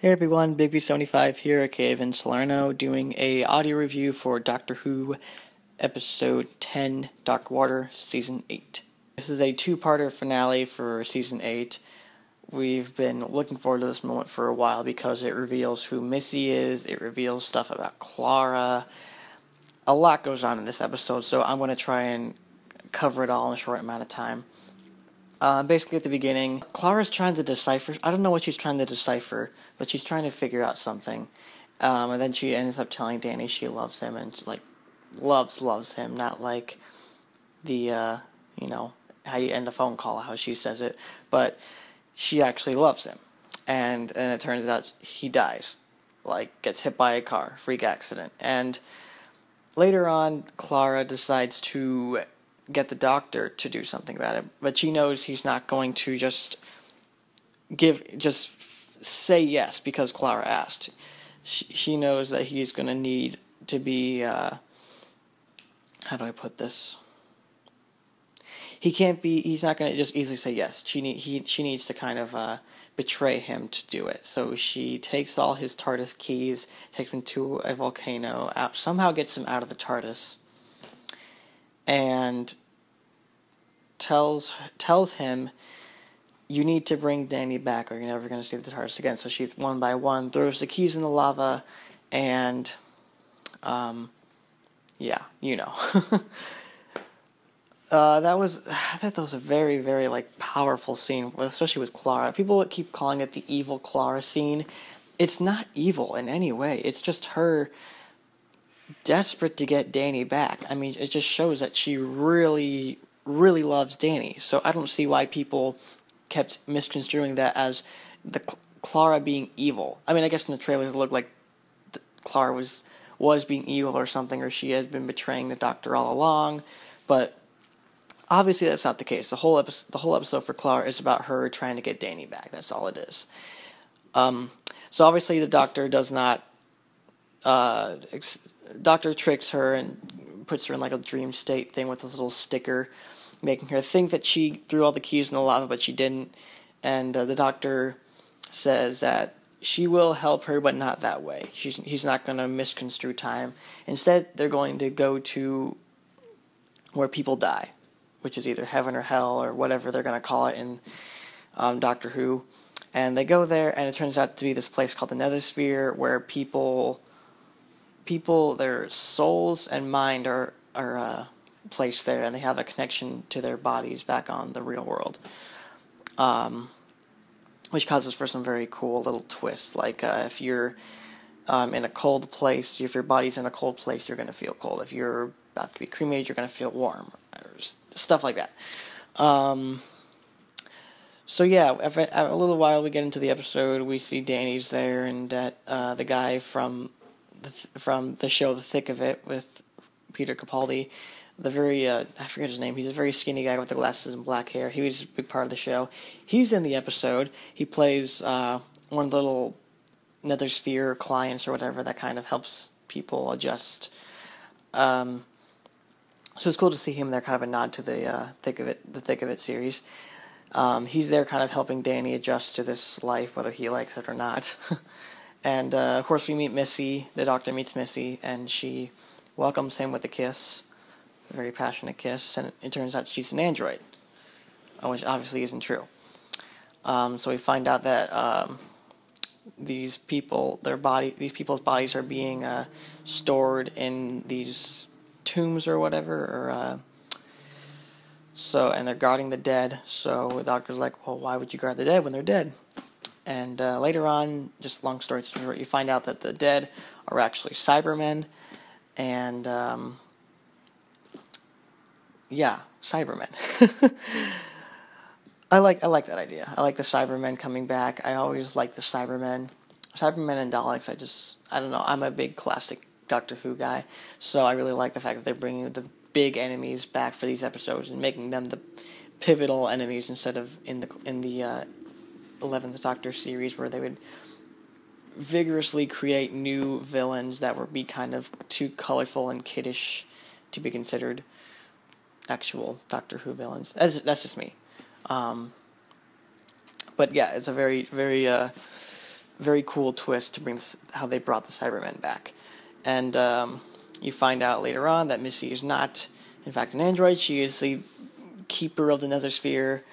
Hey everyone, BigB75 here at Cave in Salerno doing a audio review for Doctor Who Episode 10, Dark Water, Season 8. This is a two-parter finale for Season 8. We've been looking forward to this moment for a while because it reveals who Missy is, it reveals stuff about Clara. A lot goes on in this episode, so I'm going to try and cover it all in a short amount of time. Basically, at the beginning, Clara's trying to decipher. I don't know what she's trying to decipher, but she's trying to figure out something. And then she ends up telling Danny she loves him, and it's like, loves him, not like the, how you end a phone call, how she says it, but she actually loves him. And it turns out he dies, like, gets hit by a car, freak accident. And later on, Clara decides to get the doctor to do something about it, but she knows he's not going to just say yes because Clara asked. She knows that he's going to need to be, how do I put this? He's not going to just easily say yes. She needs to kind of betray him to do it. So she takes all his TARDIS keys, takes him to a volcano, somehow gets him out of the TARDIS, and tells him, you need to bring Danny back or you're never going to see the TARDIS again. So she, one by one, throws the keys in the lava, and, yeah, you know. I thought that was a very, very, powerful scene, especially with Clara. People keep calling it the evil Clara scene. It's not evil in any way. It's just her desperate to get Danny back. I mean, it just shows that she really, really loves Danny. So I don't see why people kept misconstruing that as the Clara being evil. I mean, I guess in the trailers it looked like Clara was being evil or something, or she has been betraying the Doctor all along. But obviously that's not the case. The whole episode for Clara is about her trying to get Danny back. That's all it is. So obviously the Doctor does not. Doctor tricks her and puts her in like a dream state thing with this little sticker, making her think that she threw all the keys in the lava, but she didn't. And the Doctor says that she will help her, but not that way. He's not going to misconstrue time. Instead, they're going to go to where people die, which is either heaven or hell or whatever they're going to call it in Doctor Who. And they go there, and it turns out to be this place called the Nethersphere, where people, their souls and mind are placed there, and they have a connection to their bodies back on the real world, which causes for some very cool little twists. Like if you're in a cold place, if your body's in a cold place, you're going to feel cold. If you're about to be cremated, you're going to feel warm, or stuff like that. So yeah, a little while we get into the episode, we see Danny's there, and that the guy from the show The Thick of It with Peter Capaldi, the very, I forget his name, he's a very skinny guy with the glasses and black hair. He was a big part of the show. He's in the episode. He plays one of the little Nethersphere clients or whatever that kind of helps people adjust. So it's cool to see him there, kind of a nod to the Thick of It series. He's there kind of helping Danny adjust to this life, whether he likes it or not. And, of course, we meet Missy. The Doctor meets Missy, and she welcomes him with a kiss. A very passionate kiss, and it turns out she's an android, which obviously isn't true. So we find out that these people's bodies are being stored in these tombs or whatever, and they're guarding the dead. So the Doctor's like, well, why would you guard the dead when they're dead? And later on, just long story short, you find out that the dead are actually Cybermen, and yeah, Cybermen. I like that idea. I like the Cybermen coming back. I always like the Cybermen and Daleks. I don't know. I'm a big classic Doctor Who guy, so I really like the fact that they're bringing the big enemies back for these episodes and making them the pivotal enemies instead of in the 11th Doctor series, where they would vigorously create new villains that would be kind of too colorful and kiddish to be considered actual Doctor Who villains. That's just me. But yeah, it's a very, very very cool twist to bring how they brought the Cybermen back. And you find out later on that Missy is not, in fact, an android. She is the keeper of the Nether Sphere,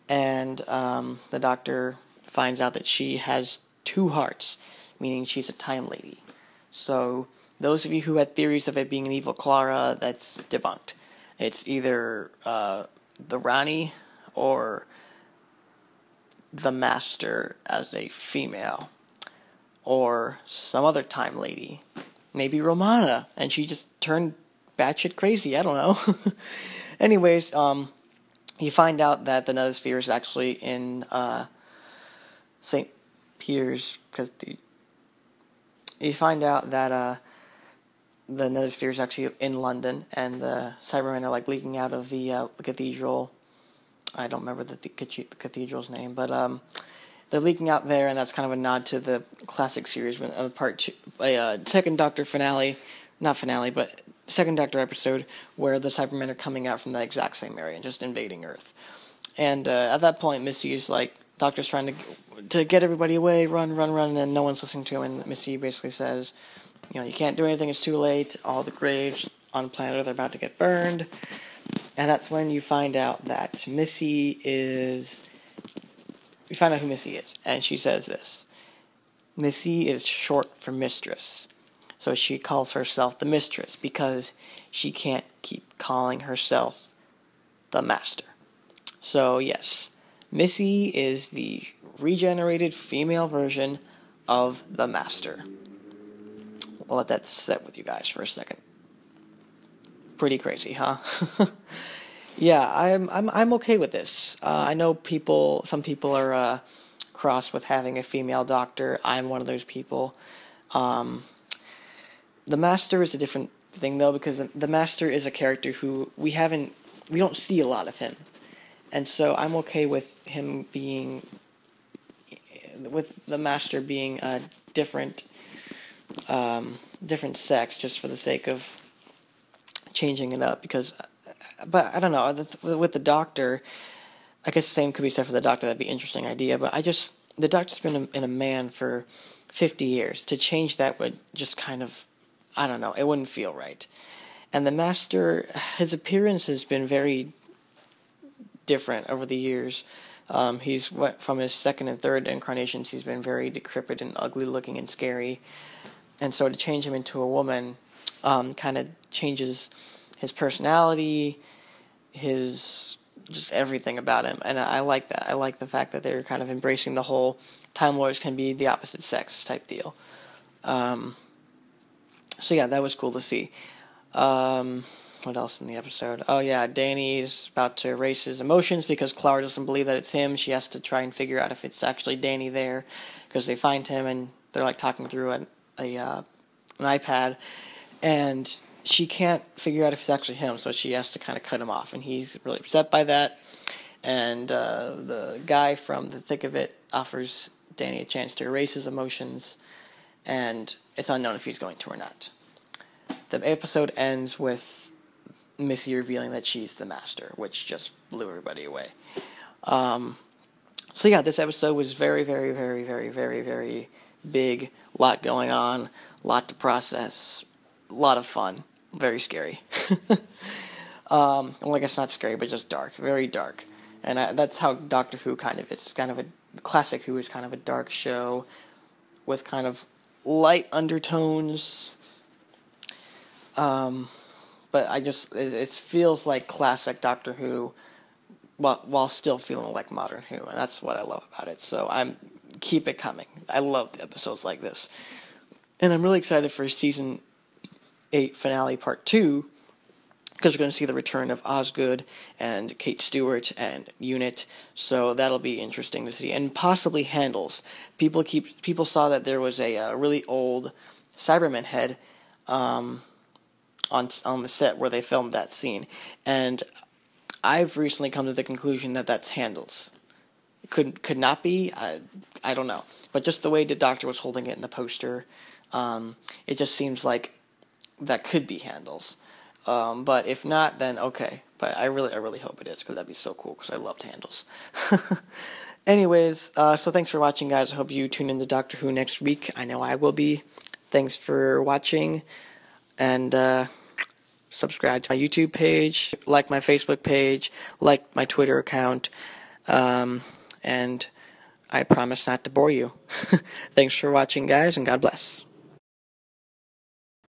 and the Doctor finds out that she has 2 hearts, meaning she's a time lady. So those of you who had theories of it being an evil Clara, that's debunked. It's either the Rani or the Master as a female, or some other time lady. Maybe Romana, and she just turned batshit crazy, I don't know. Anyways, you find out that the Nether Sphere is actually in St. Peter's, because you find out that the Nether Sphere is actually in London, and the Cybermen are like leaking out of the cathedral. I don't remember the cathedral's name, but they're leaking out there, and that's kind of a nod to the classic series of part 2, second Doctor finale, not finale, but second Doctor episode, where the Cybermen are coming out from the exact same area and just invading Earth. And at that point, Missy is like, Doctor's trying to get everybody away, run, and no one's listening to him, and Missy basically says, you can't do anything, it's too late, all the graves on planet Earth are about to get burned. And that's when you find out that you find out who Missy is, and she says this: Missy is short for mistress, so she calls herself the mistress because she can't keep calling herself the master. So yes, Missy is the regenerated female version of the master. I'll let that sit with you guys for a second. Pretty crazy, huh? Yeah, I'm okay with this. I know some people are cross with having a female Doctor. I'm one of those people. The Master is a different thing though, because the Master is a character who we don't see a lot of him, and so I'm okay with him with the Master being a different sex, just for the sake of changing it up, but I don't know, with the Doctor, I guess the same could be said for the Doctor. That'd be an interesting idea, but the Doctor's been in a man for 50 years. To change that would just kind of, I don't know, it wouldn't feel right. And the Master, his appearance has been very different over the years. He's from his second and third incarnations, he's been very decrepit and ugly looking and scary. And so to change him into a woman kind of changes his personality, his just everything about him, and I like that. I like the fact that they're kind of embracing the whole Time Lords can be the opposite sex type deal. So yeah, that was cool to see. What else in the episode? Oh yeah, Danny's about to erase his emotions because Clara doesn't believe that it's him. She has to try and figure out if it's actually Danny there, because they find him and they're like talking through an iPad, and she can't figure out if it's actually him, so she has to kind of cut him off, and he's really upset by that. And the guy from the thick of it offers Danny a chance to erase his emotions, and it's unknown if he's going to or not. The episode ends with Missy revealing that she's the Master, which just blew everybody away. So yeah, this episode was very, very, very, very, very, very big. A lot going on, a lot to process, a lot of fun. Very scary. Well, I guess not scary, but just dark. Very dark. And that's how Doctor Who kind of is. It's kind of classic Who is kind of a dark show with kind of light undertones. But it feels like classic Doctor Who, while still feeling like modern Who, and that's what I love about it. So keep it coming. I love the episodes like this. And I'm really excited for Season 8 finale part 2, because we're going to see the return of Osgood and Kate Stewart and Unit, so that'll be interesting to see. And possibly Handles. People saw that there was a really old Cyberman head on the set where they filmed that scene, and I've recently come to the conclusion that that's Handles. Could not be. I don't know, but just the way the Doctor was holding it in the poster, it just seems like that could be Handles. But if not, then okay. But I really hope it is, because that'd be so cool, because I loved Handles. Anyways, so thanks for watching, guys. I hope you tune in to Doctor Who next week. I know I will be. Thanks for watching, and subscribe to my YouTube page, like my Facebook page, like my Twitter account, and I promise not to bore you. Thanks for watching, guys, and God bless.